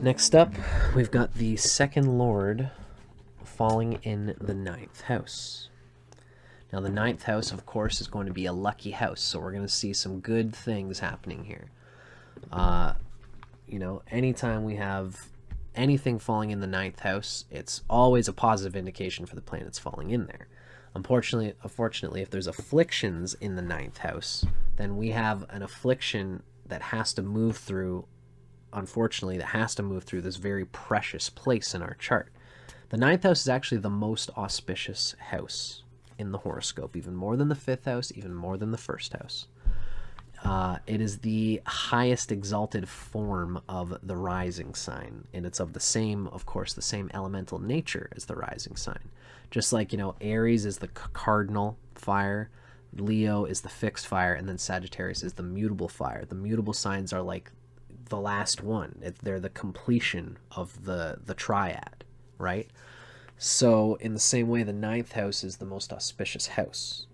Next up, we've got the second lord falling in the ninth house. Now, the ninth house, of course, is going to be a lucky house, so we're going to see some good things happening here. Anytime we have anything falling in the ninth house, it's always a positive indication for the planets falling in there. Unfortunately, if there's afflictions in the ninth house, then we have an affliction that has to move through, unfortunately, that has to move through this very precious place in our chart. The ninth house is actually the most auspicious house in the horoscope, even more than the fifth house, even more than the first house. It is the highest exalted form of the rising sign, and it's of the same, of course, the same elemental nature as the rising sign. Just like, Aries is the cardinal fire, Leo is the fixed fire, and then Sagittarius is the mutable fire. The mutable signs are like the last one. They're the completion of the triad, right? So in the same way, the ninth house is the most auspicious house.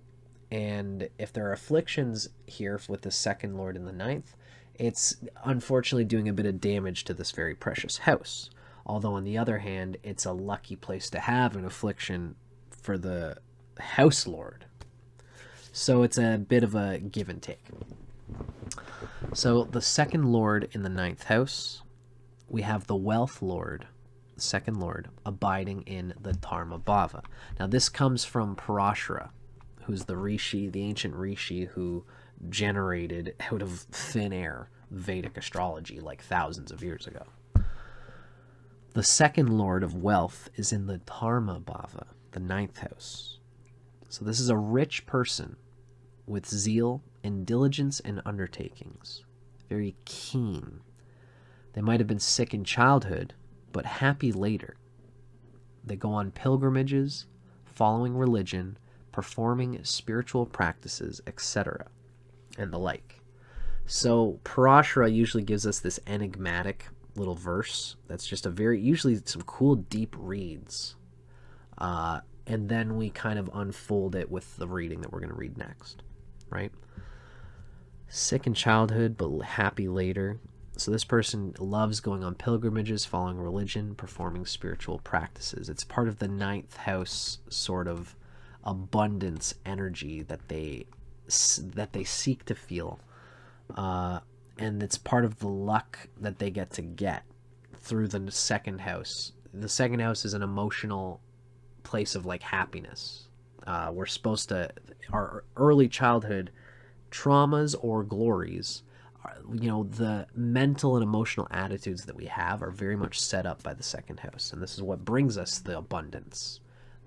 And if there are afflictions here with the second lord in the ninth, it's unfortunately doing a bit of damage to this very precious house. Although on the other hand, it's a lucky place to have an affliction for the house lord. So it's a bit of a give and take. So the second lord in the ninth house, we have the wealth lord, the second lord, abiding in the Dharma Bhava. Now this comes from Parashara, who's the rishi, the ancient rishi who generated out of thin air Vedic astrology like thousands of years ago. The second lord of wealth is in the Dharma Bhava, the ninth house. So this is a rich person with zeal and diligence and undertakings. Very keen. They might have been sick in childhood, but happy later. They go on pilgrimages, following religion, performing spiritual practices, etc., and the like. So Parashara usually gives us this enigmatic little verse that's just usually some cool deep reads. And then we kind of unfold it with the reading that we're going to read next, right? Sick in childhood, but happy later. So this person loves going on pilgrimages, following religion, performing spiritual practices. It's part of the ninth house sort of abundance energy that they seek to feel, and it's part of the luck that they get through the second house. The second house is an emotional place of like happiness. We're supposed to, our early childhood traumas or glories, the mental and emotional attitudes that we have are very much set up by the second house, and this is what brings us the abundance,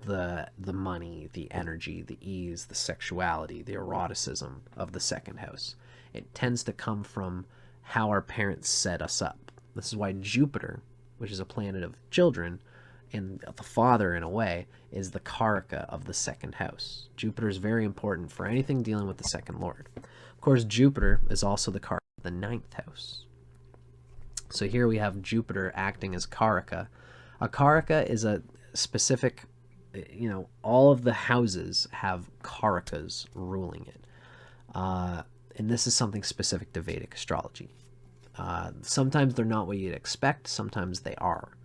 the money, the energy, the ease, the sexuality, the eroticism of the second house. It tends to come from how our parents set us up. This is why Jupiter, which is a planet of children and the father in a way, is the karaka of the second house. Jupiter is very important for anything dealing with the second lord. Of course, Jupiter is also the karaka of the ninth house. So here we have Jupiter acting as karaka. A karaka is a specific, all of the houses have karakas ruling it. And this is something specific to Vedic astrology. Sometimes they're not what you'd expect, sometimes they are.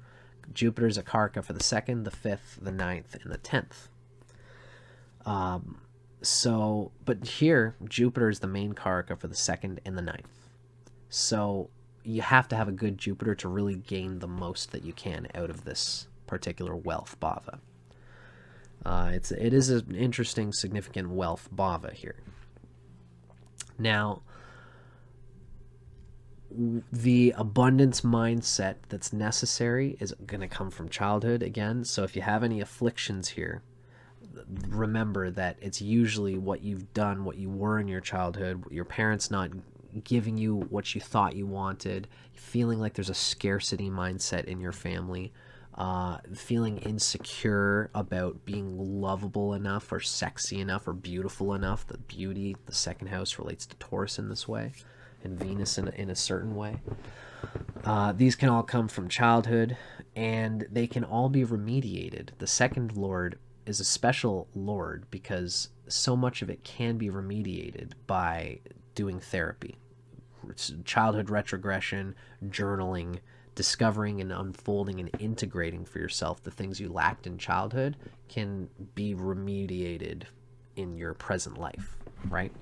Jupiter is a karaka for the second, the fifth, the ninth, and the 10th. But here, Jupiter is the main karaka for the second and the ninth. So you have to have a good Jupiter to really gain the most that you can out of this particular wealth bhava. It is an interesting, significant wealth bhava here. Now, the abundance mindset that's necessary is going to come from childhood again. So if you have any afflictions here, remember that it's usually what you've done, what you were in your childhood, your parents not giving you what you thought you wanted, feeling like there's a scarcity mindset in your family, feeling insecure about being lovable enough or sexy enough or beautiful enough. The beauty, the second house relates to Taurus in this way, and Venus in a certain way. These can all come from childhood, and they can all be remediated. The second lord is a special lord because so much of it can be remediated by doing therapy. Childhood retrogression, journaling, discovering and unfolding and integrating for yourself the things you lacked in childhood can be remediated in your present life, right?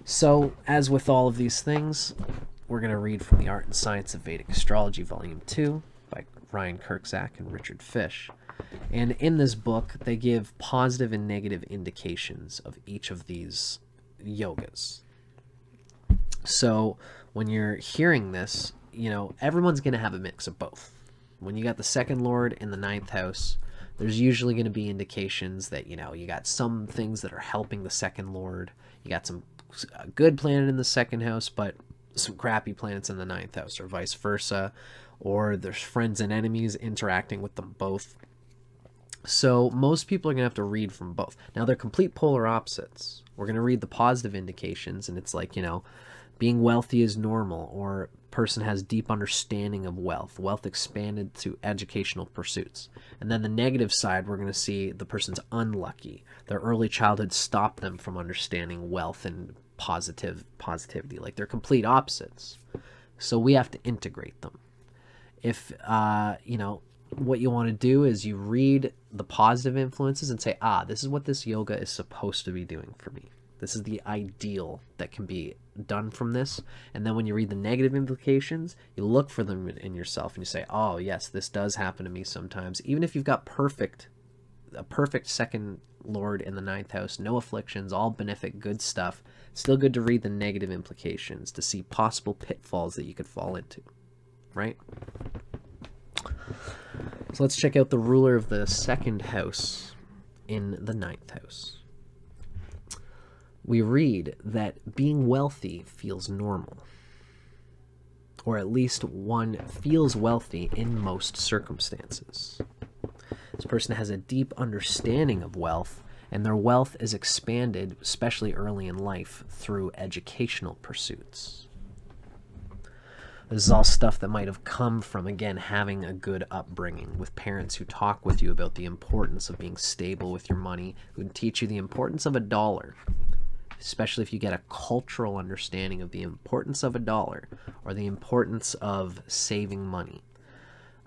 So, as with all of these things, we're going to read from The Art and Science of Vedic Astrology, Volume 2, by Ryan Kirkzak and Richard Fish. And in this book, they give positive and negative indications of each of these yogas. So, when you're hearing this, everyone's going to have a mix of both. When you got the second lord in the ninth house, there's usually going to be indications that, you got some things that are helping the second lord. You got some good planet in the second house, but some crappy planets in the ninth house, or vice versa. Or there's friends and enemies interacting with them both. So most people are going to have to read from both. Now, they're complete polar opposites. We're going to read the positive indications, and it's like, being wealthy is normal, or person has deep understanding of wealth expanded through educational pursuits. And then the negative side, we're going to see the person's unlucky. Their early childhood stopped them from understanding wealth and positivity. Like, they're complete opposites. So we have to integrate them. If, what you want to do is you read the positive influences and say, this is what this yoga is supposed to be doing for me. This is the ideal that can be done from this. And then when you read the negative implications, you look for them in yourself and you say, oh, yes, this does happen to me sometimes. Even if you've got a perfect second lord in the ninth house, no afflictions, all benefic, good stuff, still good to read the negative implications to see possible pitfalls that you could fall into, right? So let's check out the ruler of the second house in the ninth house. We read that being wealthy feels normal, or at least one feels wealthy in most circumstances. This person has a deep understanding of wealth, and their wealth is expanded, especially early in life, through educational pursuits. This is all stuff that might have come from, again, having a good upbringing with parents who talk with you about the importance of being stable with your money, who teach you the importance of a dollar, especially if you get a cultural understanding of the importance of a dollar or the importance of saving money.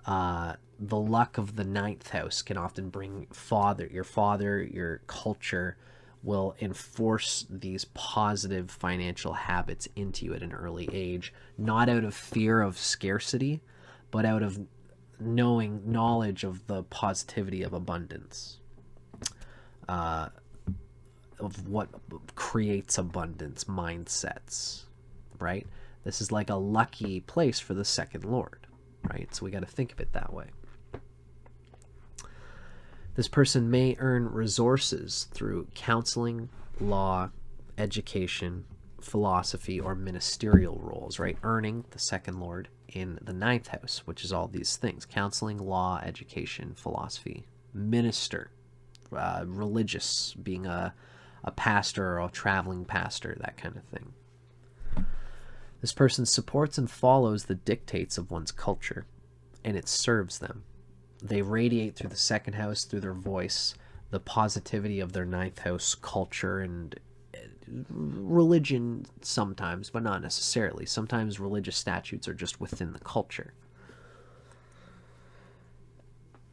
The luck of the ninth house can often bring your culture will enforce these positive financial habits into you at an early age, not out of fear of scarcity, but out of knowledge of the positivity of abundance, of what creates abundance mindsets, right? This is like a lucky place for the second lord, right? So we got to think of it that way. This person may earn resources through counseling, law, education, philosophy, or ministerial roles, right? Earning the second lord in the ninth house, which is all these things: counseling, law, education, philosophy, minister, religious, being a pastor or a traveling pastor, that kind of thing. This person supports and follows the dictates of one's culture, and it serves them. They radiate through the second house, through their voice, the positivity of their ninth house culture and religion sometimes, but not necessarily. Sometimes religious statutes are just within the culture.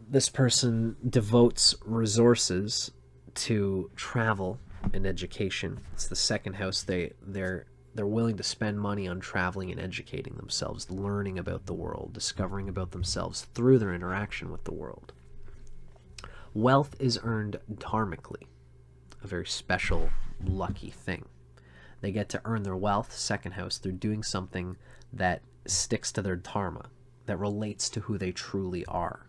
This person devotes resources to travel and education. It's the second house. They're willing to spend money on traveling and educating themselves, learning about the world, discovering about themselves through their interaction with the world. Wealth is earned dharmically, a very special, lucky thing. They get to earn their wealth, second house, through doing something that sticks to their dharma, that relates to who they truly are,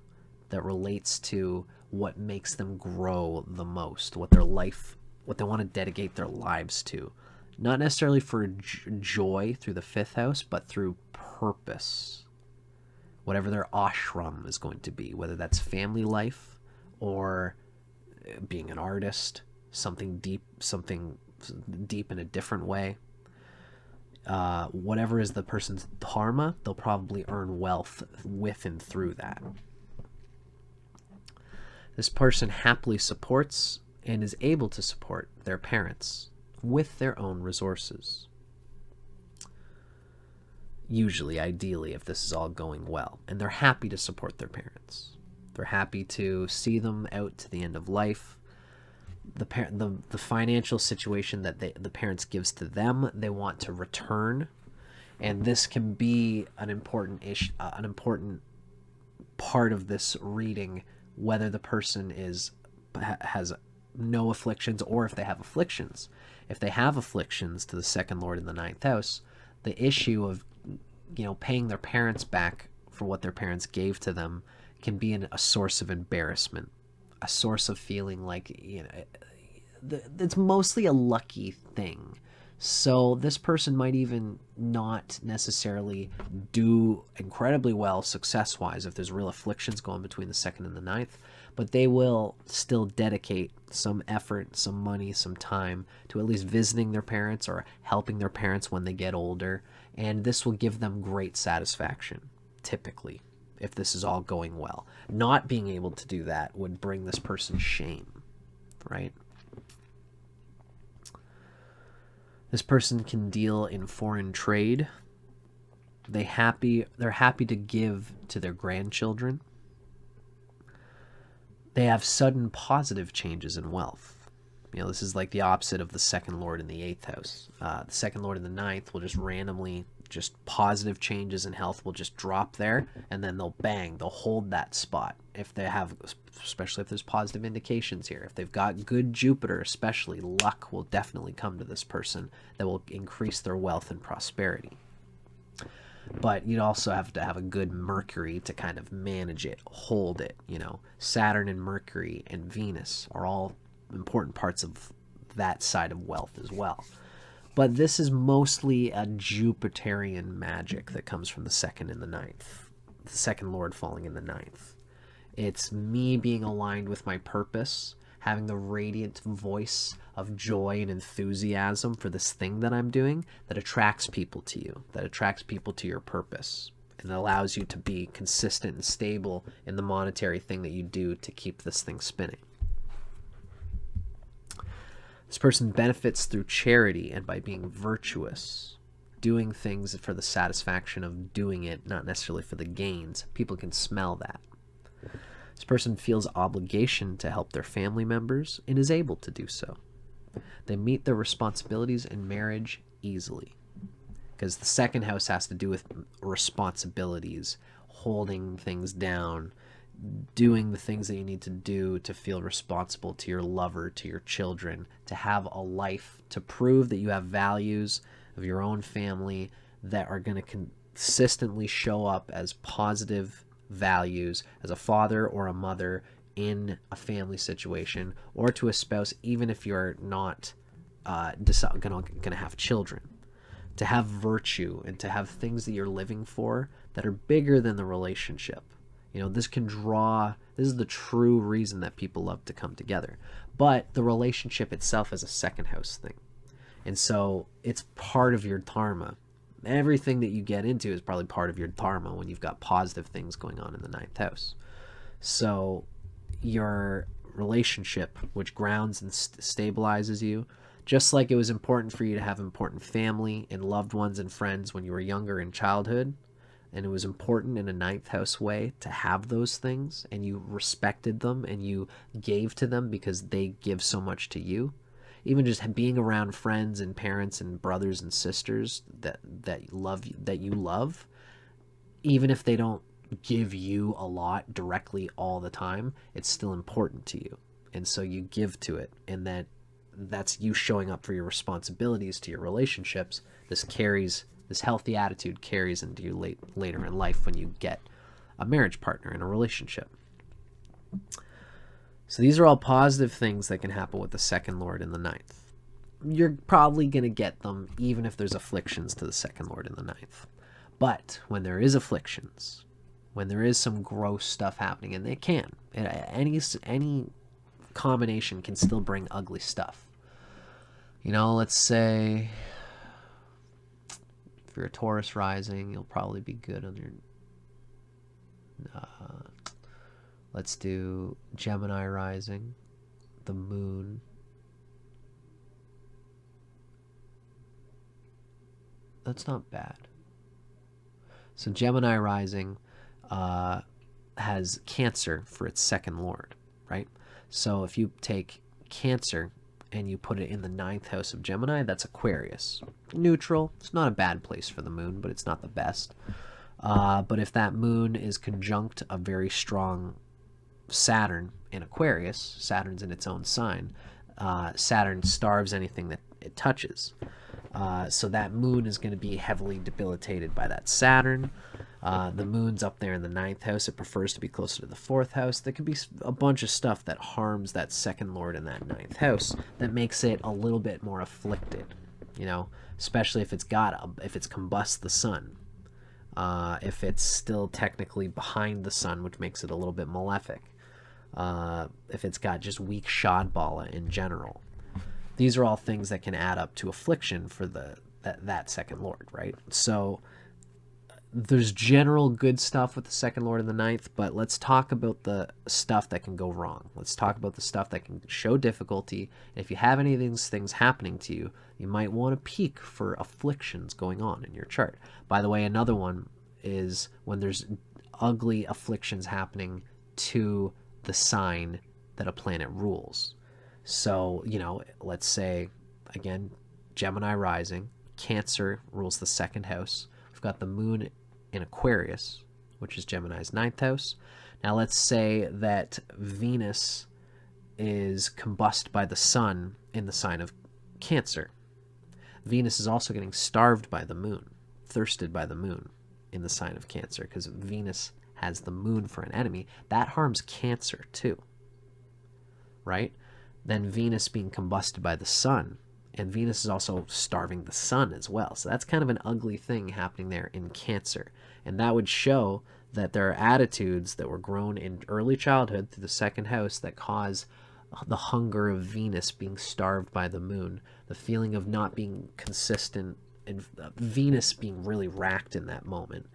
that relates to what makes them grow the most, what they want to dedicate their lives to. Not necessarily for joy through the fifth house, but through purpose. Whatever their ashram is going to be, whether that's family life or being an artist, something deep in a different way. Whatever is the person's dharma, they'll probably earn wealth with and through that. This person happily supports and is able to support their parents with their own resources. usually, ideally, if this is all going well. And they're happy to support their parents. They're happy to see them out to the end of life. The financial situation that the parents gives to them, they want to return. And this can be an important issue, an important part of this reading, whether the person has no afflictions or if they have afflictions. If they have afflictions to the second lord in the ninth house, the issue of paying their parents back for what their parents gave to them can be a source of embarrassment, a source of feeling like it's mostly a lucky thing. So this person might even not necessarily do incredibly well success-wise if there's real afflictions going between the second and the ninth, but they will still dedicate some effort, some money, some time to at least visiting their parents or helping their parents when they get older, and this will give them great satisfaction, typically, if this is all going well. Not being able to do that would bring this person shame, right? This person can deal in foreign trade. They're happy to give to their grandchildren. They have sudden positive changes in wealth. This is like the opposite of the second lord in the eighth house. The second lord in the ninth will just randomly, just positive changes in health will just drop there, and then they'll hold that spot. If they have, especially if there's positive indications here, if they've got good Jupiter, especially, luck will definitely come to this person that will increase their wealth and prosperity. But you'd also have to have a good Mercury to kind of manage it, hold it. Saturn and Mercury and Venus are all important parts of that side of wealth as well. But this is mostly a Jupiterian magic that comes from the second and the ninth. The second lord falling in the ninth. It's me being aligned with my purpose, having the radiant voice of joy and enthusiasm for this thing that I'm doing that attracts people to you, that attracts people to your purpose, and allows you to be consistent and stable in the monetary thing that you do to keep this thing spinning. This person benefits through charity and by being virtuous, doing things for the satisfaction of doing it, not necessarily for the gains. People can smell that. This person feels obligation to help their family members and is able to do so. They meet their responsibilities in marriage easily, because the second house has to do with responsibilities, holding things down, doing the things that you need to do to feel responsible to your lover, to your children, to have a life, to prove that you have values of your own family that are going to consistently show up as positive values as a father or a mother in a family situation, or to a spouse, even if you're not gonna have children. To have virtue and to have things that you're living for that are bigger than the relationship. This is the true reason that people love to come together. But the relationship itself is a second house thing. And so it's part of your dharma. Everything that you get into is probably part of your dharma when you've got positive things going on in the ninth house. So your relationship, which grounds and stabilizes you, just like it was important for you to have important family and loved ones and friends when you were younger in childhood, and it was important in a ninth house way to have those things, and you respected them and you gave to them because they give so much to you. Even just being around friends and parents and brothers and sisters that you love, even if they don't give you a lot directly all the time, it's still important to you, and so you give to it, and that's you showing up for your responsibilities to your relationships. This healthy attitude carries into you later in life when you get a marriage partner in a relationship. So these are all positive things that can happen with the second lord in the ninth. You're probably going to get them even if there's afflictions to the second lord in the ninth. But when there is afflictions, when there is some gross stuff happening, and it can, any combination can still bring ugly stuff. Let's say if you're a Taurus rising, you'll probably be good on your let's do Gemini rising, the moon. That's not bad. So Gemini rising has Cancer for its second lord, right? So if you take Cancer and you put it in the 9th house of Gemini, that's Aquarius. Neutral. It's not a bad place for the moon, but it's not the best. But if that moon is conjunct a very strong Saturn in Aquarius, Saturn's in its own sign, Saturn starves anything that it touches. So that moon is going to be heavily debilitated by that Saturn. The moon's up there in the 9th house. It prefers to be closer to the 4th house. There could be a bunch of stuff that harms that second lord in that 9th house that makes it a little bit more afflicted, you know, especially if it's combust the sun. If it's still technically behind the sun, which makes it a little bit malefic. If it's got just weak Shadbala in general. These are all things that can add up to affliction for that second lord, right? So there's general good stuff with the second lord in the 9th, but let's talk about the stuff that can go wrong. Let's talk about the stuff that can show difficulty. And if you have any of these things happening to you, you might want to peek for afflictions going on in your chart. By the way, another one is when there's ugly afflictions happening to the sign that a planet rules. So, you know, let's say, again, Gemini rising, Cancer rules the 2nd house. We've got the moon in Aquarius, which is Gemini's 9th house. Now let's say that Venus is combusted by the sun in the sign of Cancer. Venus is also getting starved by the moon, thirsted by the moon in the sign of Cancer, because Venus has the moon for an enemy. That harms Cancer too, right? Then Venus being combusted by the sun, and Venus is also starving the sun as well. So that's kind of an ugly thing happening there in Cancer. And that would show that there are attitudes that were grown in early childhood through the 2nd house that cause the hunger of Venus being starved by the moon, the feeling of not being consistent, and Venus being really racked in that moment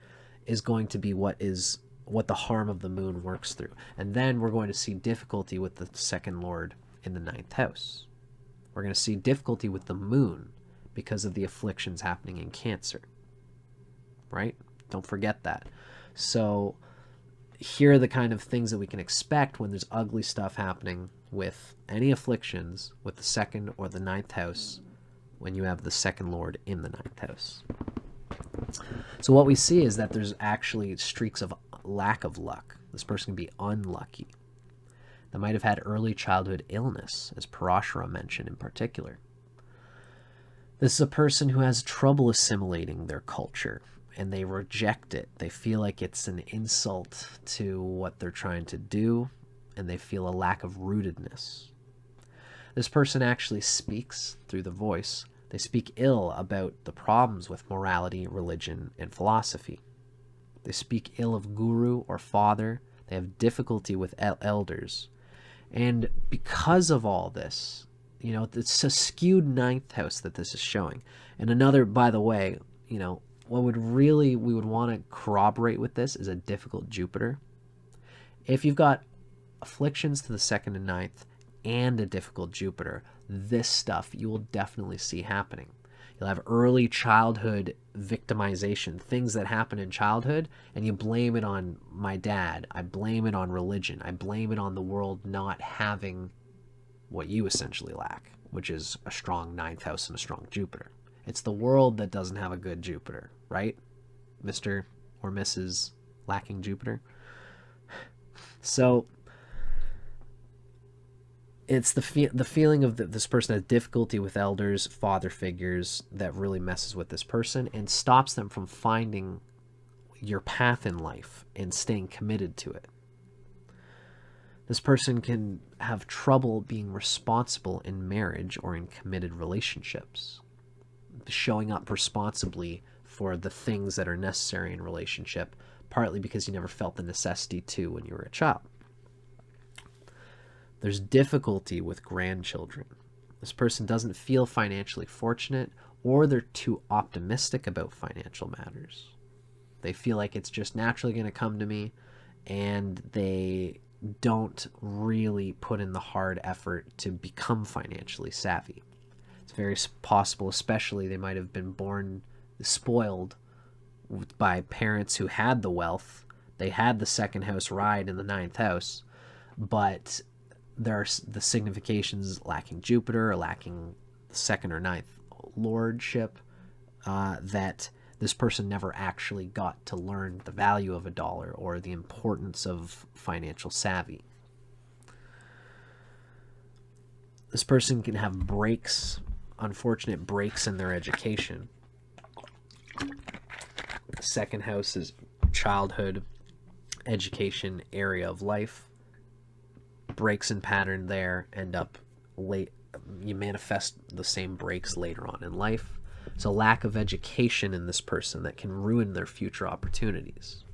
is going to be what the harm of the moon works through. And then we're going to see difficulty with the second lord in the 9th house. We're going to see difficulty with the moon because of the afflictions happening in Cancer, right? Don't forget that. So here are the kind of things that we can expect when there's ugly stuff happening with any afflictions with the 2nd or the 9th house when you have the second lord in the 9th house. So what we see is that there's actually streaks of lack of luck. This person can be unlucky. They might have had early childhood illness, as Parashara mentioned in particular. This is a person who has trouble assimilating their culture, and they reject it. They feel like it's an insult to what they're trying to do, and they feel a lack of rootedness. This person actually speaks through the voice. They speak ill about the problems with morality, religion, and philosophy. They speak ill of guru or father. They have difficulty with elders. And because of all this, you know, it's a skewed 9th house that this is showing. And another, by the way, you know, what we would want to corroborate with this is a difficult Jupiter. If you've got afflictions to the 2nd and 9th and a difficult Jupiter, this stuff you will definitely see happening. You'll have early childhood victimization, things that happen in childhood, and you blame it on my dad. I blame it on religion. I blame it on the world not having what you essentially lack, which is a strong 9th house and a strong Jupiter. It's the world that doesn't have a good Jupiter, right? Mr. or Mrs. lacking Jupiter. So it's the feeling of this person has difficulty with elders, father figures, that really messes with this person and stops them from finding your path in life and staying committed to it. This person can have trouble being responsible in marriage or in committed relationships, showing up responsibly for the things that are necessary in relationship, partly because you never felt the necessity to when you were a child. There's difficulty with grandchildren. This person doesn't feel financially fortunate, or they're too optimistic about financial matters. They feel like it's just naturally going to come to me, and they don't really put in the hard effort to become financially savvy. It's very possible, especially they might have been born spoiled by parents who had the wealth. They had the second house ride in the ninth house, but there are the significations lacking Jupiter or lacking the second or ninth lordship, that this person never actually got to learn the value of a dollar or the importance of financial savvy. This person can have breaks, unfortunate breaks in their education. The second house is childhood, education area of life. Breaks in pattern there end up late. You manifest the same breaks later on in life. So lack of education in this person that can ruin their future opportunities.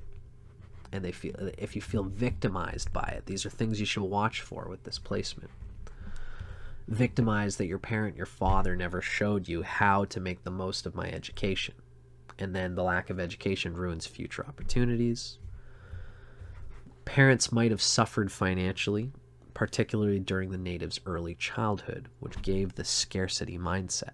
And they feel, if you feel victimized by it, these are things you should watch for with this placement. Victimized that your parent, your father never showed you how to make the most of my education. And then the lack of education ruins future opportunities. Parents might have suffered financially, particularly during the native's early childhood, which gave the scarcity mindset.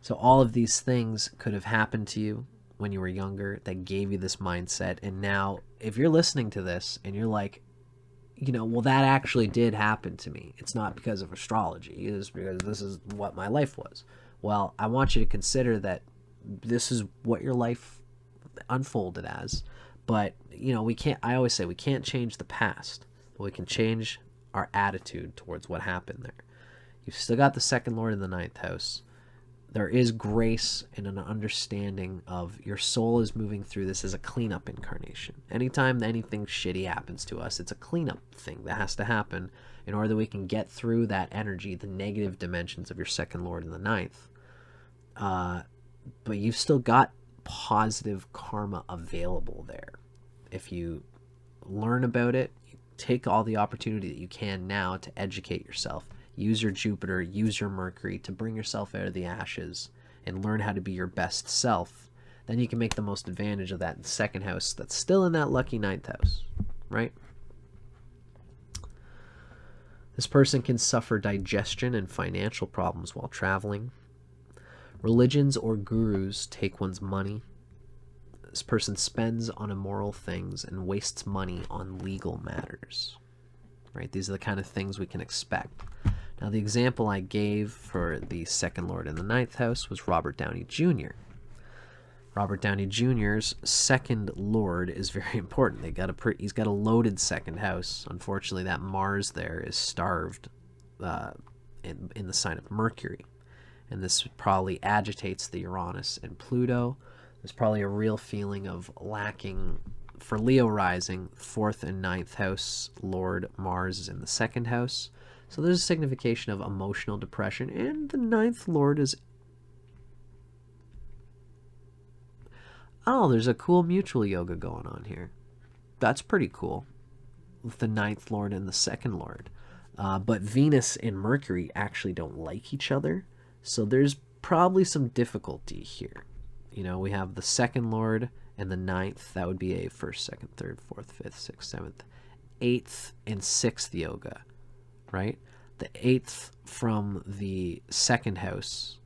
So all of these things could have happened to you when you were younger that gave you this mindset. And now, if you're listening to this and you're like, well, that actually did happen to me. It's not because of astrology. It's because this is what my life was. Well, I want you to consider that this is what your life unfolded as. But, we can't, I always say we can't change the past, but we can change our attitude towards what happened there. You've still got the second lord in the ninth house. There is grace and an understanding of your soul is moving through this as a cleanup incarnation. Anytime anything shitty happens to us, it's a cleanup thing that has to happen in order that we can get through that energy, the negative dimensions of your second lord in the ninth. But you've still got positive karma available there. If you learn about it, you take all the opportunity that you can now to educate yourself. Use your Jupiter, use your Mercury to bring yourself out of the ashes and learn how to be your best self. Then you can make the most advantage of that second house that's still in that lucky ninth house, right? This person can suffer digestion and financial problems while traveling. Religions or gurus take one's money. This person spends on immoral things and wastes money on legal matters, right? These are the kind of things we can expect. Now, the example I gave for the second lord in the ninth house was Robert Downey Jr. Robert Downey Jr.'s second lord is very important. He's got a loaded second house. Unfortunately, that Mars there is starved in the sign of Mercury. And this probably agitates the Uranus and Pluto. There's probably a real feeling of lacking. For Leo rising, 4th and 9th house Lord Mars is in the 2nd house. So there's a signification of emotional depression. And the 9th Lord is... Oh, there's a cool mutual yoga going on here. That's pretty cool. With the 9th Lord and the 2nd Lord. But Venus and Mercury actually don't like each other. So there's probably some difficulty here. We have the 2nd Lord and the 9th. That would be a 1st, 2nd, 3rd, 4th, 5th, 6th, 7th, 8th, and 6th yoga, right? The 8th from the 2nd house.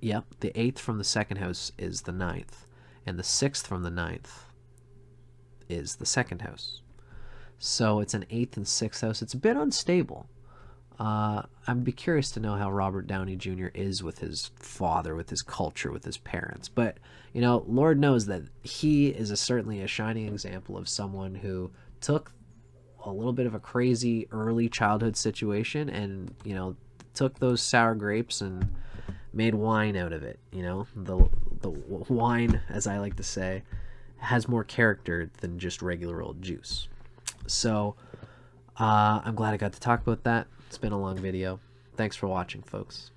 Yep, the 8th from the 2nd house is the 9th. And the 6th from the 9th is the 2nd house. So it's an 8th and 6th house. It's a bit unstable. I'd be curious to know how Robert Downey Jr. is with his father, with his culture, with his parents. But, Lord knows that he is certainly a shining example of someone who took a little bit of a crazy early childhood situation and, took those sour grapes and made wine out of it. The wine, as I like to say, has more character than just regular old juice. So I'm glad I got to talk about that. It's been a long video. Thanks for watching, folks.